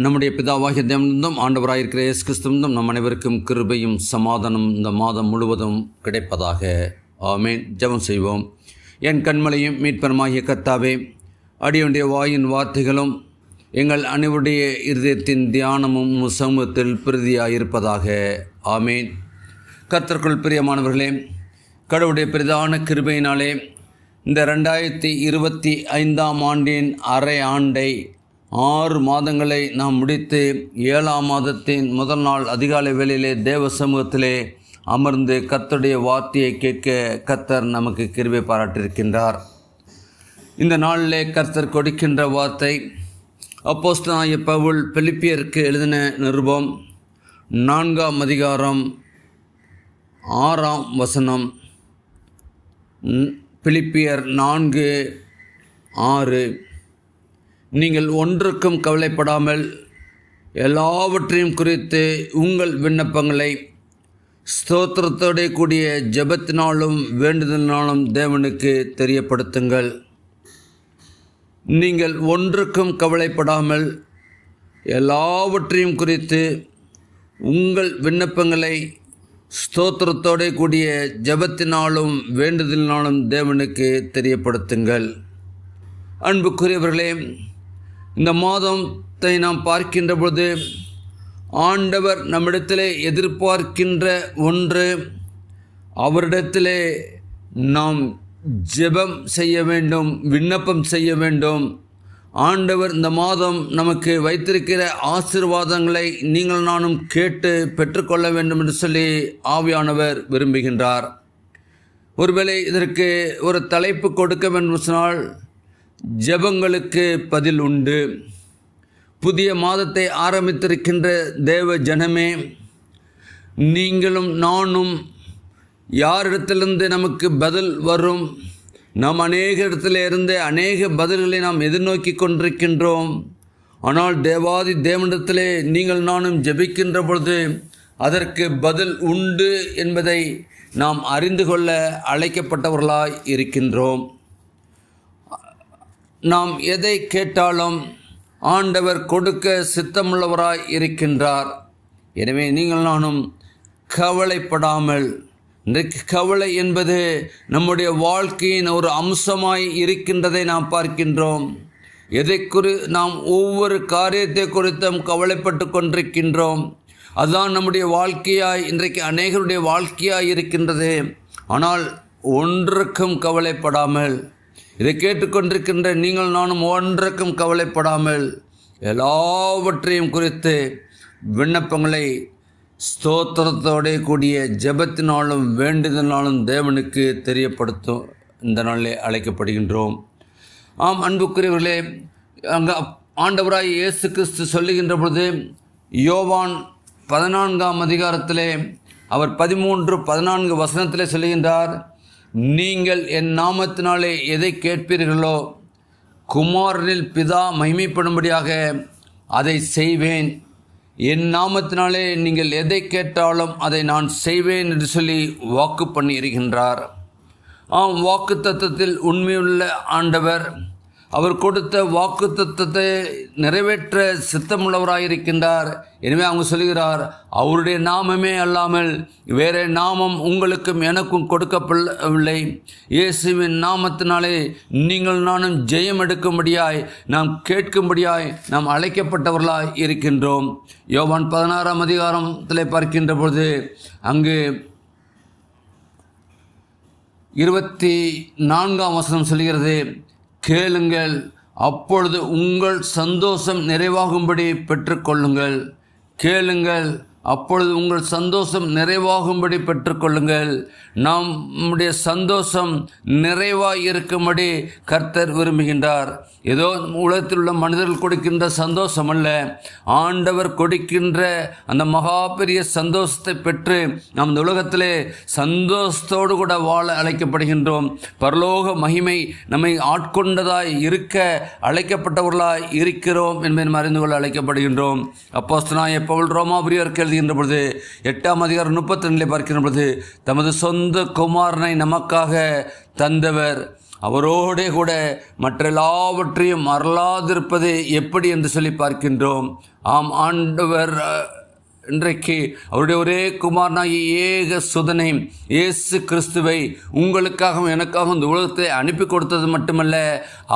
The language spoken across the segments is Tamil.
நம்முடைய பிதாவாகிய தேவனிடம் ஆண்டவராயிருக்கிற இயேசு கிறிஸ்துவிடம் நம் அனைவருக்கும் கிருபையும் சமாதானம் இந்த மாதம் முழுவதும் கிடைப்பதாக. ஆமென். ஜெபம் செய்வோம். என் கண்மலையும் மீட்பருமாகிய கர்த்தாவே, அடியுடைய வாயின் வார்த்தைகளும் எங்கள் அனைவருடைய இருதயத்தின் தியானமும் சமூகத்தில் பிரதியாயிருப்பதாக. ஆமேன். கர்த்தருக்குள் பிரியமானவர்களே, கடவுளுடைய பிரதான கிருபையினாலே இந்த 2025 ஆண்டின் அரை ஆண்டை 6 மாதங்களை நாம் முடித்து 7ஆம் மாதத்தின் முதல் நாள் அதிகாலை வேளையிலே தேவ சமூகத்திலே அமர்ந்து கர்த்தருடைய வார்த்தையை கேட்க கர்த்தர் நமக்கு கிருபை பாராட்டியிருக்கின்றார். இந்த நாளிலே கர்த்தர் கொடுக்கின்ற வார்த்தை அப்போஸ்தலனாகிய பவுல் பிலிப்பியருக்கு எழுதின நிருபம் 4ஆம் அதிகாரம் 6ஆம் வசனம். பிலிப்பியர் 4:6. நீங்கள் ஒன்றுக்கும் கவலைப்படாமல் எல்லாவற்றையும் குறித்து உங்கள் விண்ணப்பங்களை ஸ்தோத்திரத்தோடு கூடிய ஜெபத்தினாலும் வேண்டுதலினாலும் தேவனுக்கு தெரியப்படுத்துங்கள். நீங்கள் ஒன்றுக்கும் கவலைப்படாமல் எல்லாவற்றையும் குறித்து உங்கள் விண்ணப்பங்களை ஸ்தோத்திரத்தோடு கூடிய ஜெபத்தினாலும் வேண்டுதலினாலும் தேவனுக்கு தெரியப்படுத்துங்கள். அன்புக்குரியவர்களே, இந்த மாதத்தை நாம் பார்க்கின்ற பொழுது ஆண்டவர் நம்மிடத்திலே எதிர்பார்க்கின்ற ஒன்று, அவரிடத்திலே நாம் ஜெபம் செய்ய வேண்டும், விண்ணப்பம் செய்ய வேண்டும். ஆண்டவர் இந்த மாதம் நமக்கு வைத்திருக்கிற ஆசீர்வாதங்களை நீங்கள் நானும் கேட்டு பெற்றுக்கொள்ள வேண்டும் என்று சொல்லி ஆவியானவர் விரும்புகின்றார். ஒருவேளை இதற்கு ஒரு தலைப்பு கொடுக்க வேண்டும் சொன்னால், ஜெபங்களுக்கு பதில் உண்டு. புதிய மாதத்தை ஆரம்பித்திருக்கின்ற தேவ ஜனமே, நீங்களும் நானும் யாரிடத்திலிருந்து நமக்கு பதில் வரும்? நாம் அநேக இடத்துல இருந்து அநேக பதில்களை நாம் எதிர்நோக்கி கொண்டிருக்கின்றோம். ஆனால் தேவாதி தேவனிடத்திலே நீங்கள் நானும் ஜெபிக்கின்ற பொழுது அதற்கு பதில் உண்டு என்பதை நாம் அறிந்து கொள்ள அழைக்கப்பட்டவர்களாய் இருக்கின்றோம். நாம் எதை கேட்டாலும் ஆண்டவர் கொடுக்க சித்தமுள்ளவராய் இருக்கின்றார். எனவே நீங்கள் நானும் கவலைப்படாமல், இன்றைக்கு கவலை என்பது நம்முடைய வாழ்க்கையின் ஒரு அம்சமாய் இருக்கின்றதை நாம் பார்க்கின்றோம். நாம் ஒவ்வொரு காரியத்தை குறித்தும் கவலைப்பட்டு கொண்டிருக்கின்றோம். அதுதான் நம்முடைய வாழ்க்கையாய் இன்றைக்கு அநேகருடைய வாழ்க்கையாய் இருக்கின்றது. ஆனால் ஒன்றுக்கும் கவலைப்படாமல், இதை கேட்டுக்கொண்டிருக்கின்ற நீங்கள் நானும் ஒன்றுக்கும் கவலைப்படாமல் எல்லாவற்றையும் குறித்து விண்ணப்பங்களை ஸ்தோத்திரத்தோடு கூடிய ஜெபத்தினாலும் வேண்டுதலினாலும் தேவனுக்கு தெரியப்படுத்தும் இந்த நாளிலே அழைக்கப்படுகின்றோம். ஆம் அன்புக்குரியவர்களே, அங்கே ஆண்டவராய் இயேசு கிறிஸ்து சொல்லுகின்ற பொழுது யோவான் 14ஆம் அதிகாரத்திலே அவர் 13-14 வசனத்திலே சொல்லுகின்றார், நீங்கள் என் நாமத்தினாலே எதை கேட்பீர்களோ குமாரனில் பிதா மகிமைப்படும்படியாக அதை செய்வேன். என் நாமத்தினாலே நீங்கள் எதை கேட்டாலும் அதை நான் செய்வேன் என்று சொல்லி வாக்கு பண்ணி இருக்கின்றார். வாக்கு தத்தத்தில் உண்மையுள்ள ஆண்டவர் அவர் கொடுத்த வாக்கு தத்தத்தை நிறைவேற்ற சித்தமுள்ளவராயிருக்கின்றார். எனவே அவங்க சொல்கிறார், அவருடைய நாமமே அல்லாமல் வேறு நாமம் உங்களுக்கும் எனக்கும் கொடுக்கப்படவில்லை. இயேசுவின் நாமத்தினாலே நீங்கள் நானும் ஜெயம் எடுக்கும்படியாய், நாம் கேட்கும்படியாய் நாம் அழைக்கப்பட்டவர்களாய் இருக்கின்றோம். யோவான் 16ஆம் அதிகாரத்தில் பார்க்கின்ற பொழுது அங்கு 24ஆம் வசனம் சொல்கிறது, கேளுங்கள், அப்பொழுது உங்கள் சந்தோஷம் நிறைவாகும்படி பெற்றுக்கொள்ளுங்கள். கேளுங்கள், அப்பொழுது உங்கள் சந்தோஷம் நிறைவாகும்படி பெற்றுக்கொள்ளுங்கள். நம்முடைய சந்தோஷம் நிறைவாக இருக்கும்படி கர்த்தர் விரும்புகின்றார். ஏதோ உலகத்தில் உள்ள மனிதர்கள் கொடுக்கின்ற சந்தோஷம் அல்ல, ஆண்டவர் கொடுக்கின்ற அந்த மகா பெரிய சந்தோஷத்தை பெற்று நாம் இந்த உலகத்திலே சந்தோஷத்தோடு கூட வாழ அழைக்கப்படுகின்றோம். பரலோக மகிமை நம்மை ஆட்கொண்டதாய் இருக்க அழைக்கப்பட்டவர்களாய் இருக்கிறோம் என்பதை நாம் அறிந்து கொள்ள அழைக்கப்படுகின்றோம். அப்போஸ்தலனாகிய பவுல் ரோமாபுரியருக்கு எழுதுகின்ற பொழுது 8ஆம் அதிகாரம் 32 பார்க்கின்ற பொழுது, தமது சொந்த குமாரனை நமக்காக தந்தவர், அவரோடே கூட மற்றெல்லாவற்றையும் மறலாதிருப்பது எப்படி என்று சொல்லி பார்க்கின்றோம். ஆம், ஆண்டவர் இன்றைக்கு அவருடைய ஒரே குமாரனாகிய ஏக சுதனை இயேசு கிறிஸ்துவை உங்களுக்காகவும் எனக்காகவும் இந்த உலகத்தை அனுப்பி கொடுத்தது மட்டுமல்ல,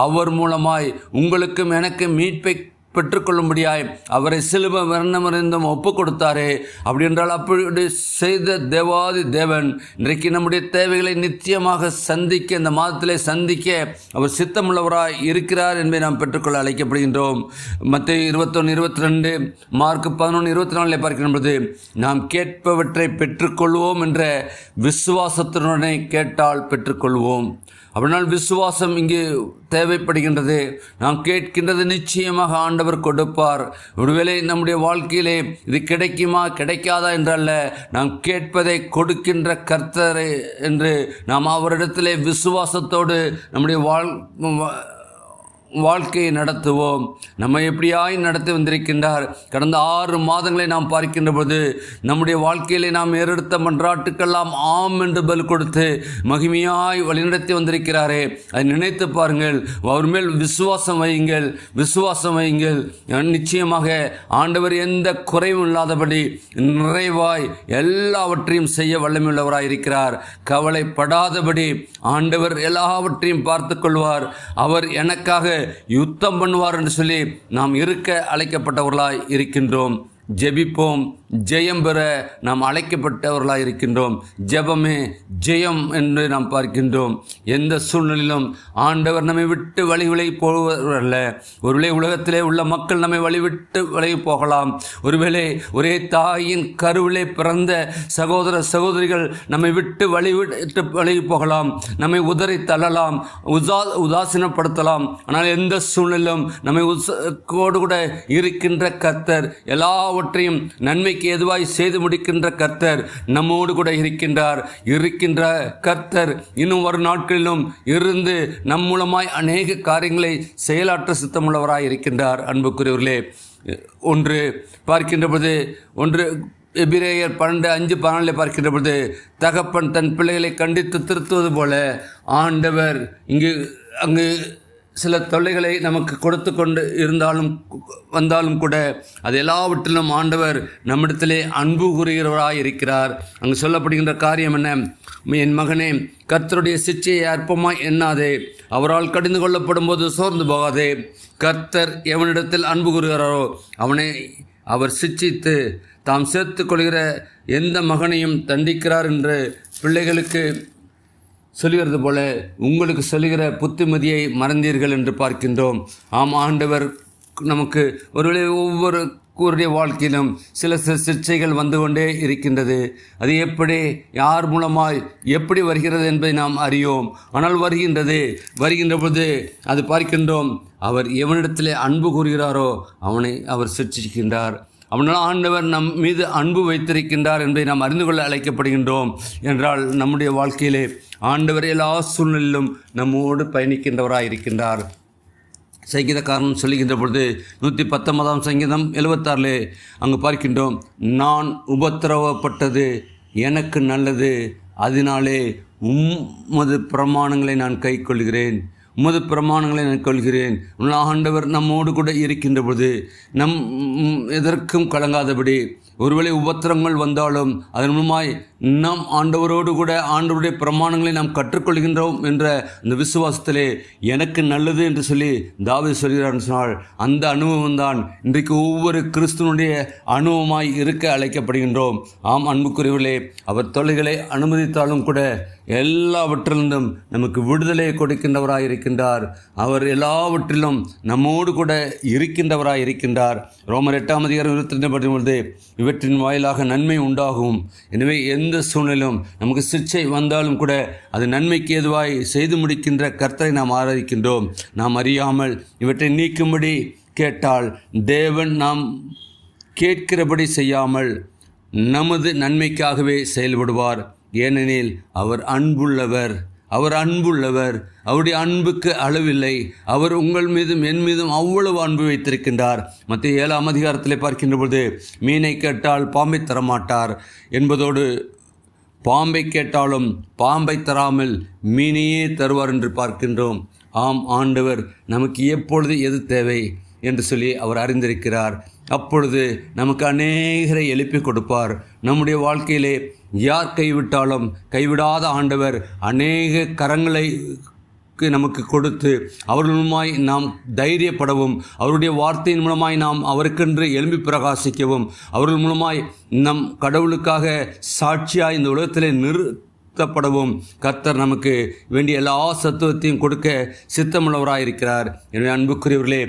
அவர் மூலமாய் உங்களுக்கும் எனக்கு மீட்பை பெற்றுக்கொள்ளும்படியாய் அவரை சிலுவை மரணமறிந்தும் ஒப்பு கொடுத்தாரே. அப்படி என்றால் அப்படி செய்த தேவாதி தேவன் இன்றைக்கு நம்முடைய தேவைகளை நிச்சயமாக சந்திக்க, இந்த மாதத்திலே சந்திக்க அவர் சித்தமுள்ளவராய் இருக்கிறார் என்பதை நாம் பெற்றுக்கொள்ள அழைக்கப்படுகின்றோம். மத்தேயு 21:22, மார்க் 11:24 பார்க்கின்ற நாம் கேட்பவற்றை பெற்றுக்கொள்வோம் என்ற விசுவாசத்துடனே கேட்டால் பெற்றுக்கொள்வோம். அப்படினால் விசுவாசம் இங்கு தேவைப்படுகின்றது. நாம் கேட்கின்றது நிச்சயமாக ஆண்டவர் கொடுப்பார். ஒருவேளை நம்முடைய வாழ்க்கையிலே இது கிடைக்குமா கிடைக்காதா என்றல்ல, நாம் கேட்பதை கொடுக்கின்ற கர்த்தர் என்று நாம் அவரிடத்திலே விசுவாசத்தோடு நம்முடைய வாழ்க்கையை நடத்துவோம். நம்ம எப்படியாய் நடத்தி வந்திருக்கின்றார். கடந்த 6 மாதங்களை நாம் பார்க்கின்ற போது நம்முடைய வாழ்க்கையிலே நாம் ஏறெடுத்த மன்றாட்டுக்கெல்லாம் ஆம் என்று பதில் கொடுத்து மகிமையாய் வழிநடத்தி வந்திருக்கிறாரே. அதை நினைத்து பாருங்கள். அவர் மேல் விசுவாசம் வையுங்கள், விசுவாசம் வையுங்கள். நிச்சயமாக ஆண்டவர் எந்த குறைவும் இல்லாதபடி நிறைவாய் எல்லாவற்றையும் செய்ய வல்லமையுள்ளவராய் இருக்கிறார். கவலைப்படாதபடி ஆண்டவர் எல்லாவற்றையும் பார்த்து கொள்வார். அவர் எனக்காக யுத்தம் பண்ணுவார் என்று சொல்லி நாம் இருக்க அழைக்கப்பட்டவர்களாய் இருக்கின்றோம். ஜெபிப்போம், ஜெயம் பெற நாம் அழைக்கப்பட்டவர்களாக இருக்கின்றோம். ஜெபமே ஜெயம் என்று நாம் பார்க்கின்றோம். எந்த சூழ்நிலையிலும் ஆண்டவர் நம்மை விட்டு விலகி போவதல்ல. ஒருவேளை உலகத்திலே உள்ள மக்கள் நம்மை வழிவிட்டு விலகி போகலாம். ஒருவேளை ஒரே தாயின் கருவிலே பிறந்த சகோதர சகோதரிகள் நம்மை விட்டு விலகி போகலாம், நம்மை உதறி தள்ளலாம், உதாசீனப்படுத்தலாம். ஆனால் எந்த சூழ்நிலையிலும் நம்மை கூட இருக்கின்ற கர்த்தர், எல்லாவற்றையும் நன்மைக்கு எதுவாய் செய்து முடிக்கின்ற கர்த்தர் நம்மோடு கூட இருக்கின்ற கர்த்தர் இன்னும் வரும் நாட்களிலும் இருந்து நம் மூலமாய் அநேக காரியங்களை செயலாற்ற சித்தமுள்ளவராய் இருக்கின்றார். அன்புக்குரியவர்களே, ஒன்று பார்க்கின்ற பொழுது எபிரேயர் 12:5-14 பார்க்கின்ற பொழுது தகப்பன் தன் பிள்ளைகளை கண்டித்து திருத்துவது போல ஆண்டவர் அங்கு சில தொல்லைகளை நமக்கு கொடுத்து கொண்டு வந்தாலும் கூட அது எல்லாவற்றிலும் ஆண்டவர் நம்மிடத்திலே அன்பு கூறுகிறவராய் இருக்கிறார். அங்கு சொல்லப்படுகின்ற காரியம் என்ன? என் மகனே, கர்த்தருடைய சிட்சையை அற்பமாய் எண்ணாதே, அவரால் கடிந்து கொள்ளப்படும் போது சோர்ந்து போகாதே. கர்த்தர் எவனிடத்தில் அன்பு கூறுகிறாரோ அவனை அவர் சிட்சித்து தாம் சேர்த்து கொள்கிற எந்த மகனையும் தண்டிக்கிறார் என்று பிள்ளைகளுக்கு சொல்லுகிறது போல உங்களுக்கு சொல்லுகிற புத்திமதியை மறந்தீர்கள் என்று பார்க்கின்றோம். ஆம், ஆண்டவர் நமக்கு ஒருவேளை ஒவ்வொருவருடைய வாழ்க்கையிலும் சில சிக்ஷைகள் வந்து கொண்டே இருக்கின்றது. அது எப்படி, யார் மூலமாய் எப்படி வருகிறது என்பதை நாம் அறியோம். ஆனால் வருகின்ற பொழுது அது பார்க்கின்றோம். அவர் எவனிடத்திலே அன்பு கூறுகிறாரோ அவனை அவர் சிக்ஷிக்கின்றார். அவனால் ஆண்டவர் நம் மீது அன்பு வைத்திருக்கின்றார் என்பதை நாம் அறிந்து கொள்ள அழைக்கப்படுகின்றோம். என்றால் நம்முடைய வாழ்க்கையிலே ஆண்டவர் எல்லா சூழ்நிலையிலும் நம்மோடு பயணிக்கின்றவராக இருக்கின்றார். சங்கீதக்காரன் சொல்லுகின்ற பொழுது 119 சங்கீதம் 76 அங்கு பார்க்கின்றோம். நான் உபத்திரவப்பட்டது எனக்கு நல்லது, அதனாலே உமது பிரமாணங்களை நான் கைக்கொள்கிறேன், உமது பிரமாணங்களை நான் கொள்கிறேன். ஆண்டவர் நம்மோடு கூட இருக்கின்ற பொழுது எதற்கும் கலங்காதபடி, ஒருவேளை உபத்திரங்கள் வந்தாலும் அதன் மூலமாய் நாம் ஆண்டவரோடு கூட ஆண்டவருடைய பிரமாணங்களை நாம் கற்றுக்கொள்கின்றோம் என்ற அந்த விசுவாசத்திலே எனக்கு நல்லது என்று சொல்லி தாவீது சொல்கிறார் சொன்னால், அந்த அனுபவம் தான் இன்றைக்கு ஒவ்வொரு கிறிஸ்துவனுடைய அனுபவமாய் இருக்க அழைக்கப்படுகின்றோம். ஆம் அன்புக்குரியவர்களே, அவர் தொல்லைகளை அனுமதித்தாலும் கூட எல்லாவற்றிலிருந்தும் நமக்கு விடுதலை கொடுக்கின்றவராய் இருக்கின்றார். அவர் எல்லாவற்றிலும் நம்மோடு கூட இருக்கின்றவராய் இருக்கின்றார். ரோமர் 8:22 இவற்றின் வாயிலாக நன்மை உண்டாகும். எனவே எந்த சூழ்நிலும் நமக்கு சிக்ஷை வந்தாலும் கூட அது நன்மைக்கு ஏதுவாய் செய்து முடிக்கின்ற கர்த்தரை நாம் ஆராதிக்கின்றோம். நாம் அறியாமல் இவற்றை நீக்கும்படி கேட்டால் தேவன் நாம் கேட்கிறபடி செய்யாமல் நமது நன்மைக்காகவே செயல்படுவார். ஏனெனில் அவர் அன்புள்ளவர். அவருடைய அன்புக்கு அளவில்லை. அவர் உங்கள் மீதும் என் மீதும் அவ்வளவு அன்பு வைத்திருக்கின்றார். மத்திய 7 பார்க்கின்ற பொழுது மீனை கேட்டால் பாம்பை தரமாட்டார் என்பதோடு பாம்பை கேட்டாலும் பாம்பை தராமல் மீனையே தருவார் என்று பார்க்கின்றோம். ஆம், ஆண்டவர் நமக்கு எப்பொழுது எது தேவை என்று சொல்லி அவர் அறிந்திருக்கிறார். அப்பொழுது நமக்கு அநேகரை எழுப்பி கொடுப்பார். நம்முடைய வாழ்க்கையிலே யார் கைவிட்டாலும் கைவிடாத ஆண்டவர் அநேக கரங்களை நமக்கு கொடுத்து அவர்கள் மூலமாய் நாம் தைரியப்படவும், அவருடைய வார்த்தையின் மூலமாய் நாம் அவருக்கென்று எழும்பி பிரகாசிக்கவும், அவர்கள் மூலமாய் நம் கடவுளுக்காக சாட்சியாய் இந்த உலகத்திலே நிறுத்தப்படவும் கர்த்தர் நமக்கு வேண்டிய எல்லா சத்துவத்தையும் கொடுக்க சித்தமுள்ளவராயிருக்கிறார். எனவே அன்புக்குரியவர்களே,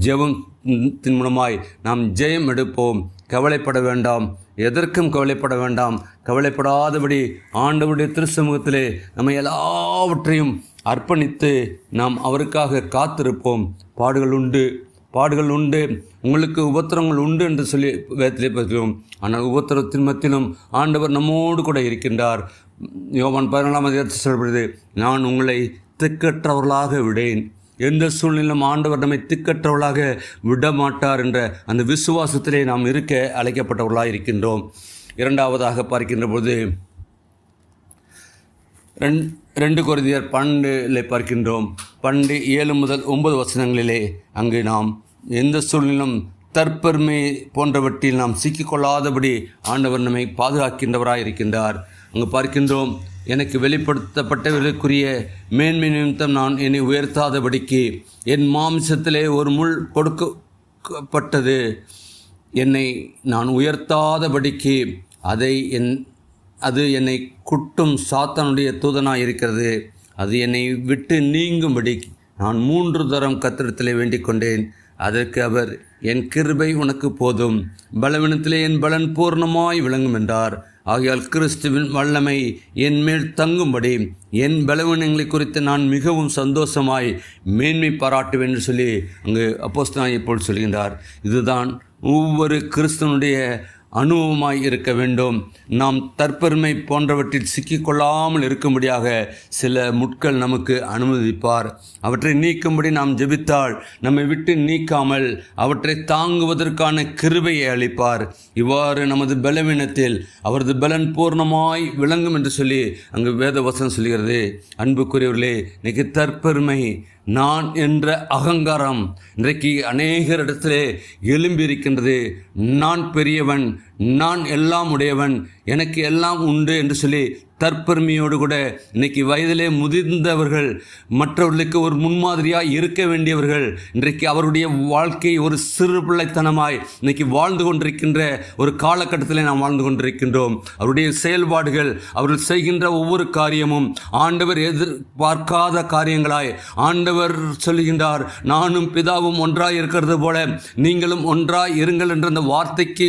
ஜெபத்தின் மூலமாய் நாம் ஜெயம் எடுப்போம். கவலைப்பட வேண்டாம், எதற்கும் கவலைப்பட வேண்டாம். கவலைப்படாதபடி ஆண்டவருடைய திருச்சமூகத்திலே நம்ம எல்லாவற்றையும் அர்ப்பணித்து நாம் அவருக்காக காத்திருப்போம். பாடுகள் உண்டு, உங்களுக்கு உபத்திரங்கள் உண்டு என்று சொல்லி வேதத்திலே பார்க்கிறோம். ஆனால் உபத்திரத்தின் மத்தியிலும் ஆண்டவர் நம்மோடு கூட இருக்கின்றார். யோவான் 14 சொல்லப்படுது, நான் உங்களை திக்கற்றவர்களாக விடேன். எந்த சூழ்நிலையிலும் ஆண்டவர் நம்மை திக்கற்றவர்களாக விடமாட்டார் என்ற அந்த விசுவாசத்திலே நாம் இருக்க அழைக்கப்பட்டவர்களாக இருக்கின்றோம். இரண்டாவதாக பார்க்கின்ற போது 2 கொரிந்தியர் 12 பார்க்கின்றோம். 7 முதல் 9 வசனங்களிலே அங்கு நாம் எந்த சூழ்நிலும் தற்பெருமை போன்றவற்றில் நாம் சிக்கிக்கொள்ளாதபடி ஆண்டவர் நம்மை பாதுகாக்கின்றவராக இருக்கின்றார். அங்கு பார்க்கின்றோம், எனக்கு வெளிப்படுத்தப்பட்டவர்களுக்குரிய மேன்மை நிமித்தம் நான் என்னை உயர்த்தாதபடிக்கு என் மாம்சத்திலே ஒரு முள் கொடுக்கப்பட்டது. என்னை நான் உயர்த்தாதபடிக்கு அது என்னை குட்டும் சாத்தானுடைய தூதனாக இருக்கிறது. அது என்னை விட்டு நீங்கும்படி நான் 3 தரம் கர்த்தரிடத்திலே வேண்டிக் கொண்டேன். அதற்கு அவர், என் கிருபை உனக்கு போதும், பலவீனத்திலே என் பலன் பூர்ணமாய் விளங்கும் என்றார். ஆகையால் கிறிஸ்துவின் வல்லமை என் மேல் தங்கும்படி என் பலவீனங்களை குறித்து நான் மிகவும் சந்தோஷமாய் மேன்மை பாராட்டுவேன் என்று சொல்லி அங்கு அப்போஸ்தலனாகிய பவுல் சொல்கின்றார். இதுதான் ஒவ்வொரு கிறிஸ்தவனுடைய அனுபவமாய் இருக்க வேண்டும். நாம் தற்பெருமை போன்றவற்றில் சிக்கிக்கொள்ளாமல் இருக்கும்படியாக சில முட்கள் நமக்கு அனுமதிப்பார். அவற்றை நீக்கும்படி நாம் ஜெபித்தால் நம்மை விட்டு நீக்காமல் அவற்றை தாங்குவதற்கான கிருபையை அளிப்பார். இவ்வாறு நமது பலவீனத்தில் அவரது பலன் பூர்ணமாய் விளங்கும் என்று சொல்லி அங்கு வேத வசனம் சொல்கிறது. அன்புக்குரியவர்களே, இன்னைக்கு தற்பெருமை, நான் என்ற அகங்காரம் இன்றைக்கு அநேகரிடத்திலே எழும்பியிருக்கின்றது. நான் பெரியவன், நான் எல்லாம் உடையவன், எனக்கு எல்லாம் உண்டு என்று சொல்லி தற்பெருமையோடு கூட இன்றைக்கி வயதிலே முதிர்ந்தவர்கள், மற்றவர்களுக்கு ஒரு முன்மாதிரியாக இருக்க வேண்டியவர்கள், இன்றைக்கு அவருடைய வாழ்க்கை ஒரு சிறு பிள்ளைத்தனமாய் இன்றைக்கி வாழ்ந்து கொண்டிருக்கின்ற ஒரு காலகட்டத்தில் நாம் வாழ்ந்து கொண்டிருக்கின்றோம். அவருடைய செயல்பாடுகள், அவர்கள் செய்கின்ற ஒவ்வொரு காரியமும் ஆண்டவர் எதிர்பார்க்காத காரியங்களாய், ஆண்டவர் சொல்லுகின்றார், நானும் பிதாவும் ஒன்றாய் இருக்கிறது போல நீங்களும் ஒன்றாய் இருங்கள் என்ற அந்த வார்த்தைக்கு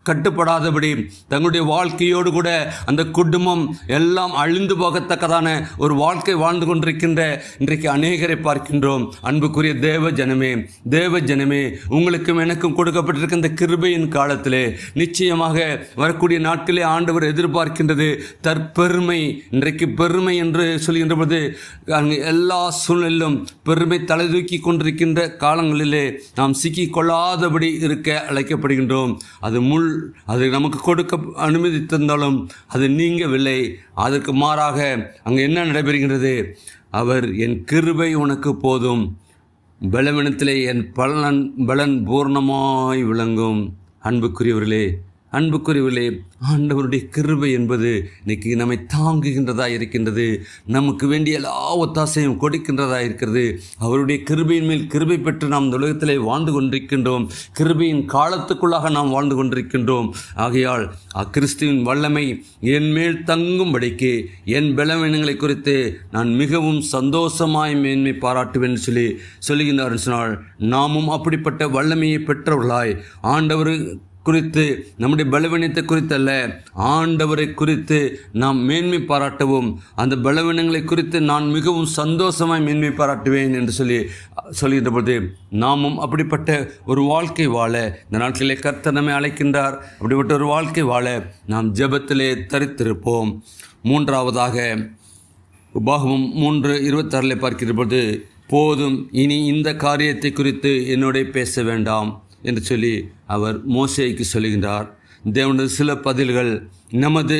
கட்டுப்படாதபடி தங்களுடைய வாழ்க்கையோடு கூட அந்த குடும்பம் எல்லாம் அழிந்து போகத்தக்கதான ஒரு வாழ்க்கை வாழ்ந்து கொண்டிருக்கின்ற இன்றைக்கு அநேகரை பார்க்கின்றோம். அன்புக்குரிய தேவ ஜனமே, உங்களுக்கும் எனக்கும் கொடுக்கப்பட்டிருக்க இந்த கிருபையின் காலத்திலே நிச்சயமாக வரக்கூடிய நாட்களே ஆண்டவர் எதிர்பார்க்கின்றது தற்பெருமை. இன்றைக்கு பெருமை என்று சொல்கின்ற பொழுது எல்லா சூழ்நிலையிலும் பெருமை தலை தூக்கி கொண்டிருக்கின்ற காலங்களிலே நாம் சிக்கி கொள்ளாதபடி இருக்க அழைக்கப்படுகின்றோம். அது நமக்கு கொடுக்க அனுமதித்திருந்தாலும் அது நீங்கவில்லை. அதற்கு மாறாக அங்கே என்ன நடைபெறுகின்றது? அவர், என் கிருபை உனக்கு போதும், பலவீனத்திலே என் பலன் பூர்ணமாய் விளங்கும். அன்புக்குரியவர்களே, ஆண்டவருடைய கிருபை என்பது இன்னைக்கு நம்மை தாங்குகின்றதா இருக்கின்றது. நமக்கு வேண்டிய எல்லா ஒத்தாசையும் கொடுக்கின்றதா இருக்கிறது. அவருடைய கிருபையின் மேல் கிருபை பெற்று நாம் இந்த உலகத்திலே வாழ்ந்து கொண்டிருக்கின்றோம். கிருபையின் காலத்துக்குள்ளாக நாம் வாழ்ந்து கொண்டிருக்கின்றோம். ஆகையால் கிறிஸ்துவின் வல்லமை என் மேல் தங்கும்படிக்கு என் பலவீனங்களை குறித்து நான் மிகவும் சந்தோஷமாய் மேன்மை பாராட்டுவேன் சொல்லுகின்றார். சொன்னால் நாமும் அப்படிப்பட்ட வல்லமையை பெற்றவர்களாய் ஆண்டவர் குறித்து, நம்முடைய பலவீனத்தை குறித்தல்ல, ஆண்டவரை குறித்து நாம் மேன்மை பாராட்டவும், அந்த பலவீனங்களை குறித்து நான் மிகவும் சந்தோஷமாய் மேன்மை பாராட்டுவேன் என்று சொல்கின்ற பொழுது நாமும் அப்படிப்பட்ட ஒரு வாழ்க்கை வாழ இந்த நாட்களிலே கர்த்தர் நம்மை அழைக்கின்றார். அப்படிப்பட்ட ஒரு வாழ்க்கை வாழ நாம் ஜெபத்திலே தரித்திருப்போம். மூன்றாவதாக உபாகமம் 3:26 பார்க்கின்ற பொழுது, போதும், இனி இந்த காரியத்தை குறித்து என்னோட பேச வேண்டாம் என்று சொல்லி அவர் மோசேக்கு சொல்லுகின்றார். தேவனுடைய சில பதில்கள் நமது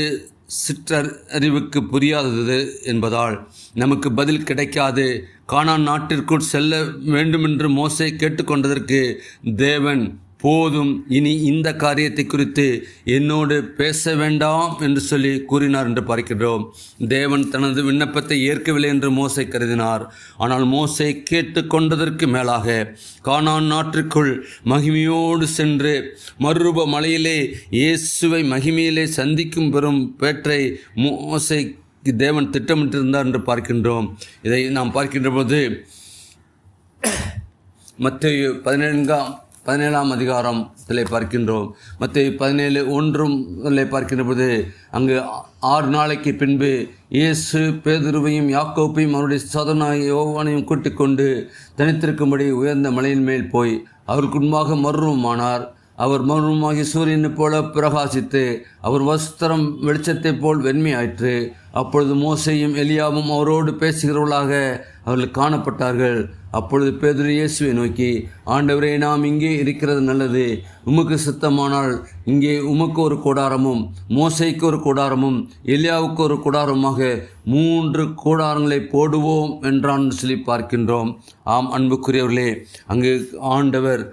சிற்றறிவுக்கு புரியாதது என்பதால் நமக்கு பதில் கிடைக்காது. கானான் நாட்டிற்குள் செல்ல வேண்டுமென்று மோசே கேட்டுக்கொண்டதற்கு தேவன் போதும், இனி இந்த காரியத்தை குறித்து என்னோடு பேச வேண்டாம் என்று சொல்லி கூறினார் என்று பார்க்கிறோம். தேவன் தனது விண்ணப்பத்தை ஏற்கவில்லை என்று மோசே கருதினார். ஆனால் மோசே கேட்டுக்கொண்டதற்கு மேலாக கானான் நாட்டிற்குள் மகிமையோடு சென்று மறுரூப மலையிலே இயேசுவை மகிமையிலே சந்திக்கும் பெறும் பேற்றை மோசே தேவன் திட்டமிட்டிருந்தார் என்று பார்க்கின்றோம். இதை நாம் பார்க்கின்ற போது மத்தேயு 17ஆம் அதிகாரத்திலே பார்க்கின்றோம். மத்தேயு 17:1 பார்க்கின்ற போது அங்கு 6 நாளைக்கு பின்பு இயேசு பேதுருவையும் யாக்கோப்பையும் அவருடைய சகோதரனாகிய யோவானையும் கூட்டிக் கொண்டு தனித்திருக்கும்படி உயர்ந்த மலையின் மேல் போய் அவருக்கு முன்பாக மறுரூபமானார். அவர் மறுரூபமாகி சூரியனைப் போல பிரகாசித்து அவர் வஸ்திரம் வெளிச்சத்தைப் போல் வெண்மையாயிற்று. அப்பொழுது மோசேயும் எலியாவும் அவரோடு பேசுகிறவர்களாக அவர்கள் காணப்பட்டார்கள். அப்பொழுது பேதுரு இயேசுவை நோக்கி, ஆண்டவரே, நாம் இங்கே இருக்கிறது நல்லது. உமக்கு சித்தமானால் இங்கே உமக்கு ஒரு கூடாரமும் மோசேக்கு ஒரு கூடாரமும் எலியாவுக்கு ஒரு கூடாரமாக 3 கூடாரங்களை போடுவோம் என்றான் சொல்லி பார்க்கின்றோம். ஆம் அன்புக்குரியவர்களே, அங்கு ஆண்டவர்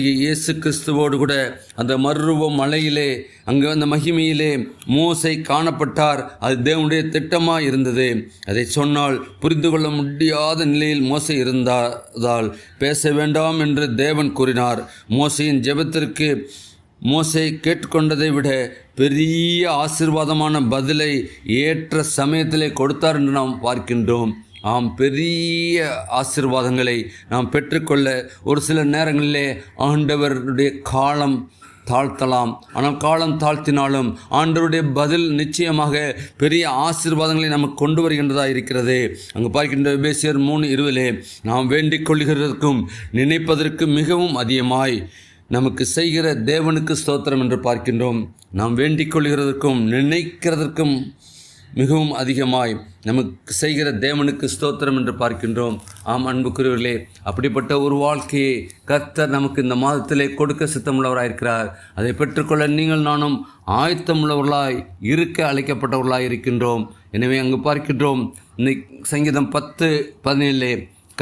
இயேசு கிறிஸ்துவோடு கூட அந்த மறுரூப மலையிலே அங்கு அந்த மகிமையிலே மோசே காணப்பட்டார். அது தேவனுடைய திட்டமாக இருந்தது. அதை சொன்னால் புரிந்து கொள்ள முடியாத நிலையில் மோசே இருந்ததால் பேச வேண்டாம் என்று தேவன் கூறினார். மோசேயின் ஜெபத்திற்கு மோசே கேட்டுக்கொண்டதை விட பெரிய ஆசீர்வாதமான பதிலை ஏற்ற சமயத்திலே கொடுத்தார் என்று நாம் பார்க்கின்றோம். ஆம், பெரிய ஆசீர்வாதங்களை நாம் பெற்றுக்கொள்ள ஒரு சில நேரங்களிலே ஆண்டவருடைய காலம் தாழ்த்தலாம். ஆனால் காலம் தாழ்த்தினாலும் ஆண்டவருடைய பதில் நிச்சயமாக பெரிய ஆசீர்வாதங்களை நமக்கு கொண்டு வருகின்றதாக இருக்கிறது. அங்கு பார்க்கின்ற எபேசியர் 3:20 நாம் வேண்டிக் கொள்கிறதற்கும் நினைப்பதற்கு மிகவும் அதிகமாய் நமக்கு செய்கிற தேவனுக்கு ஸ்தோத்திரம் என்று பார்க்கின்றோம். நாம் வேண்டிக் கொள்கிறதற்கும் நினைக்கிறதற்கும் மிகவும் அதிகமாய் நமக்கு செய்கிற தேவனுக்கு ஸ்தோத்திரம் என்று பார்க்கின்றோம். ஆம் அன்புக்குரியவர்களே, அப்படிப்பட்ட ஒரு வாழ்க்கையை கர்த்தர் நமக்கு இந்த மாதத்திலே கொடுக்க சித்தமுள்ளவராயிருக்கிறார். அதை பெற்றுக்கொள்ள நீங்கள் நானும் ஆயத்தமுள்ளவர்களாய் இருக்க அழைக்கப்பட்டவர்களாய் இருக்கின்றோம். எனவே அங்கு பார்க்கின்றோம், சங்கீதம் 10:17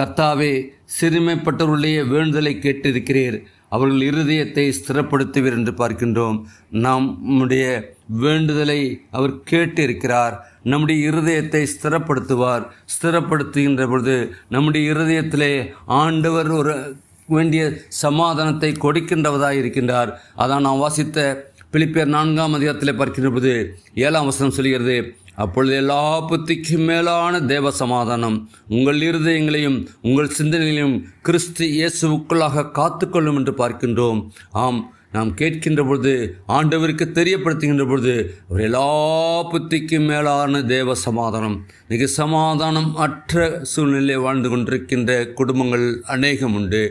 கர்த்தாவே, சிறுமைப்பட்டவர்களுடைய வேண்டுதலை கேட்டிருக்கிறீர், அவர்கள் இருதயத்தை ஸ்திரப்படுத்துவீர் என்று பார்க்கின்றோம். நம்முடைய வேண்டுதலை அவர் கேட்டிருக்கிறார். நம்முடைய இருதயத்தை ஸ்திரப்படுத்துவார். ஸ்திரப்படுத்துகின்ற பொழுது நம்முடைய இருதயத்திலே ஆண்டவர் ஒரு வேண்டிய சமாதானத்தை கொடுக்கின்றவதாக இருக்கின்றார். அதான் நாம் வாசித்த பிலிப்பியர் 4ஆம் அதிகாரத்தில் பார்க்கின்ற பொழுது 7ஆம் வசனம் சொல்கிறது, அப்பொழுது எல்லா புத்திக்கும் மேலான தேவ சமாதானம் உங்கள் இருதயங்களையும் உங்கள் சிந்தனைகளையும் கிறிஸ்து இயேசுவுக்குள்ளாக காத்துக்கொள்ளும் என்று பார்க்கின்றோம். ஆம், நாம் கேட்கின்ற பொழுது ஆண்டவருக்கு தெரியப்படுத்துகின்ற பொழுது அவர் எல்லா புத்திக்கும் மேலான தேவ சமாதானம். மிக சமாதானம் அற்ற சூழ்நிலை வாழ்ந்து கொண்டிருக்கின்ற குடும்பங்கள் அநேகம் உண்டு.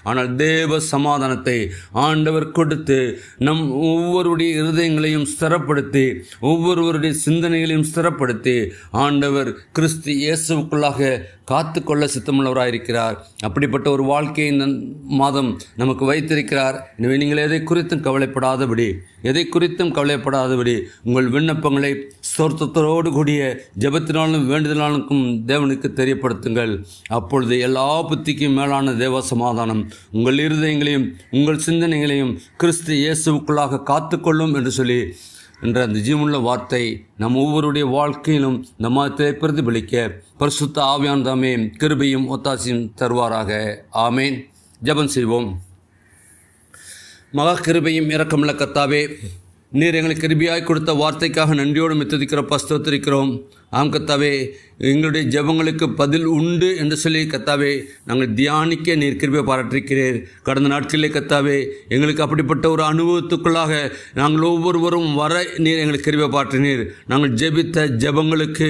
ஆனால் தேவ சமாதானத்தை ஆண்டவர் கொடுத்து நம் ஒவ்வொருடைய இருதயங்களையும் ஸ்திரப்படுத்தி ஒவ்வொருவருடைய சிந்தனைகளையும் ஸ்திரப்படுத்தி ஆண்டவர் கிறிஸ்து இயேசுவுக்குள்ளாக காத்து கொள்ள சித்தமுள்ளவராயிருக்கிறார். அப்படிப்பட்ட ஒரு வாழ்க்கையை இந்த மாதம் நமக்கு வைத்திருக்கிறார். எனவே நீங்கள் எதை குறித்தும் கவலைப்படாதபடி உங்கள் விண்ணப்பங்களை ஸ்தோத்திரத்தோடு கூடிய ஜெபத்தினாலும் வேண்டுதலாலும் தேவனுக்கு தெரியப்படுத்துங்கள். அப்பொழுது எல்லா புத்திக்கும் மேலான தேவ சமாதானம் உங்கள் இருதயங்களையும் உங்கள் சிந்தனைகளையும் கிறிஸ்து இயேசுவுக்குள்ளாக காத்துக்கொள்ளும் என்று சொல்லி என்ற அந்த ஜீவனுள்ள வார்த்தை நம் ஒவ்வொருடைய வாழ்க்கையிலும் இந்த மாதத்தை பிரதிபலிக்க பரிசுத்த ஆவியானவர் தாமே கிருபையும் ஒத்தாசையும் தருவாராக. ஆமேன். ஜெபம் செய்வோம். மகா கிருபையும் இரக்கமுள்ள கர்த்தாவே, நீர் எங்களுக்கு கிருபையாய் கொடுத்த வார்த்தைக்காக நன்றியோடு மித்துதிக்கிறோம், ஸ்தோத்திரிக்கிறோம். ஆம் கர்த்தாவே, எங்களுடைய ஜெபங்களுக்கு பதில் உண்டு என்று சொல்லி கர்த்தாவே நாங்கள் தியானிக்க நீர் கிருபை பாராட்டிருக்கிறீர். கடந்த நாட்களிலே கர்த்தாவே எங்களுக்கு அப்படிப்பட்ட ஒரு அனுபவத்துக்குள்ளாக நாங்கள் ஒவ்வொருவரும் வர நீர் எங்களுக்கு கிருபை பாராட்டினீர். நாங்கள் ஜெபித்த ஜெபங்களுக்கு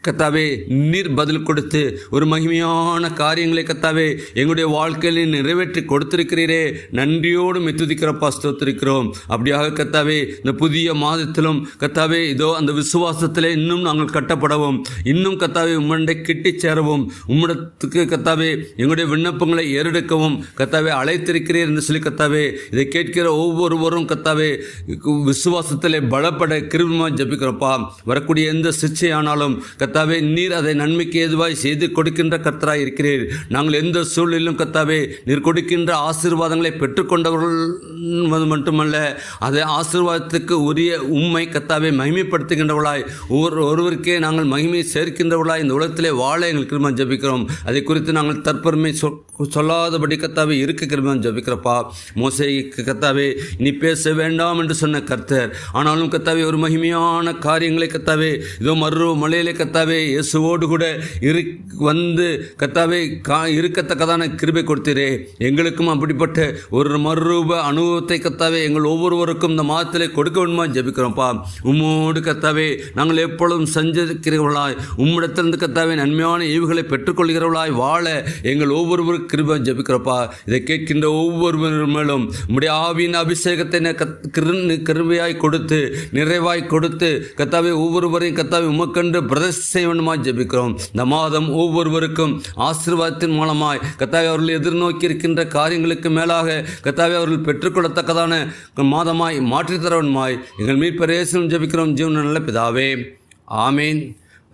கர்த்தாவே நீர் பதில் கொடுத்து ஒரு மகிமையான காரியங்களை கர்த்தாவே எங்களுடைய வாழ்க்கையில் நிறைவேற்றி கொடுத்திருக்கிறீரே. நன்றியோடு மித்துதிக்கிறப்பா, ஸ்தோத்திரிக்கிறோம். அப்படியாக கர்த்தாவே இந்த புதிய மாதத்திலும் கர்த்தாவே இதோ அந்த விசுவாசத்திலே இன்னும் நாங்கள் கட்டப்படவும், இன்னும் கர்த்தாவே உம்முடைய கிட்டி சேரவும், உம்மிடத்துக்கு கர்த்தாவே எங்களுடைய விண்ணப்பங்களை ஏறெடுக்கவும் கர்த்தாவே அழைத்திருக்கிறீர் என்று சொல்லி கர்த்தாவே இதை கேட்கிற ஒவ்வொருவரும் கர்த்தாவே விசுவாசத்திலே பலப்பட கிருபையாய் ஜெபிக்கிறோப்பா. வரக்கூடிய எந்த சிக்ஷையானாலும் கர்த்தாவே நீர் அதை நன்மைக்கு ஏதுவாய் செய்து கொடுக்கின்ற கர்த்தராய் இருக்கிறீர். நாங்கள் எந்த சூழலிலும் கர்த்தாவே நீர் கொடுக்கின்ற ஆசீர்வாதங்களை பெற்றுக்கொண்டவர்கள் மட்டுமல்ல, அதை ஆசீர்வாதத்துக்கு உரிய உம்மை கர்த்தாவே மகிமைப்படுத்துகின்றவர்களாய் ஒருவருக்கே நாங்கள் மகிமை சேர்க்கின்றவர்களாய் இந்த உலகத்திலே வாழ எங்களுக்கு கிருபை ஜெபிக்கிறோம். அதை குறித்து நாங்கள் தற்பெருமை சொல்லாதபடி கர்த்தாவே இருக்க கிருபை ஜெபிக்கிறப்பா. மோசேக்கு கர்த்தாவே இனி பேச வேண்டாம் என்று சொன்ன கர்த்தர், ஆனாலும் கர்த்தாவே ஒரு மகிமையான காரியங்களை கர்த்தாவே இதோ மறு மலையிலே கர்த்தாவே இயேசுவோடு கூட வந்து கர்த்தாவே இருக்கத்தக்கதான கிருபை கொடுத்தீரே. எங்களுக்கும் அப்படிப்பட்ட ஒரு மறுரூப அனுபவத்தை கர்த்தாவே எங்கள் ஒவ்வொருவருக்கும் இந்த மாதத்திலே கொடுக்க வேண்டுமா ஜெபிக்கிறோம்ப்பா. உம்மோடு கர்த்தாவே நாங்கள் எப்பொழுதும் சஞ்சரிக்கிறவர்களாய், உம்மிடத்திலிருந்து கர்த்தாவே நன்மையான ஈவுகளை பெற்றுக்கொள்கிறவர்களாய் வாழ எங்கள் ஒவ்வொருவருக்கும் கிருபை ஜெபிக்கிறோப்பா. இதை கேட்கின்ற ஒவ்வொருவர் மேலும் உம்முடைய ஆவியின் அபிஷேகத்தை கிருபையாய் கொடுத்து நிறைவாய் கொடுத்து கர்த்தாவே ஒவ்வொருவரையும் கர்த்தாவே உமக்கென்று பிரதேச செய்ய வேண்டுமா ஜெபிக்கிறோம். இந்த மாதம் ஒவ்வொருவருக்கும் ஆசீர்வாதத்தின் மூலமாய் கர்த்தாவே அவர்கள் எதிர்நோக்கி இருக்கின்ற காரியங்களுக்கு மேலாக கர்த்தாவே அவர்கள் பெற்றுக்கொள்ளத்தக்கதான மாதமாய் மாற்றித்தரவன்மாய் எங்கள் மீட்பர் இயேசுவின் ஜெபிக்கிறோம் ஜீவன் நல்ல பிதாவே, ஆமேன்.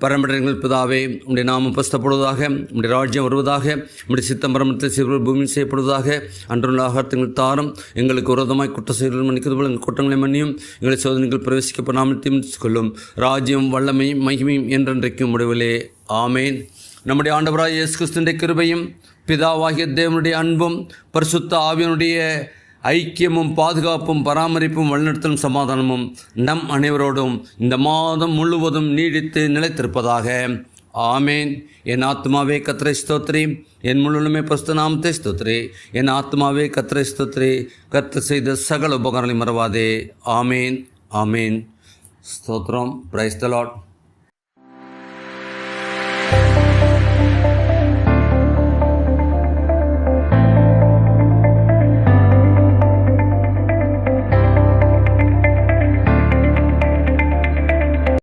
பரம்பரைகள் பிதாவே, உம்முடைய நாமம் பஸ்தப்படுவதாக, உம்முடைய ராஜ்யம் வருவதாக, உம்முடைய சித்தம் பரமத்தை சிறுவர் பூமி செய்யப்படுவதாக. அன்றுள்ள ஆகாரங்கள் தாரும், எங்களுக்கு விரோதமாய் குற்ற செயல்கள் மன்னிக்கிறது போல எங்கள் குற்றங்களை மன்னியும், எங்களை சோதனைகள் பிரவேசிக்கப்படாமல் தீர்த்து கொள்ளும். ராஜ்யம் வல்லமையும் மகிமையும் என்றென்றைக்கும் முடிவிலே, ஆமேன். நம்முடைய ஆண்டவராய் இயேசு கிறிஸ்துவின் கிருபையும் பிதாவாகிய தேவனுடைய அன்பும் பரிசுத்த ஆவியனுடைய ஐக்கியமும் பாதுகாப்பும் பராமரிப்பும் வழிநடத்தலும் சமாதானமும் நம் அனைவரோடும் இந்த மாதம் முழுவதும் நீடித்து நிலைத்திருப்பதாக, ஆமேன். என் ஆத்மாவே கர்த்தரை ஸ்தோத்திரி, என் முழுமே பரிசுத்த நாமத்தை ஸ்தோத்திரி. என் ஆத்மாவே கர்த்தரை ஸ்தோத்திரி, கர்த்தர் செய்த சகல உபகாரங்களை மறவாதே. ஆமேன், ஆமேன். ஸ்தோத்திரம். Praise the Lord.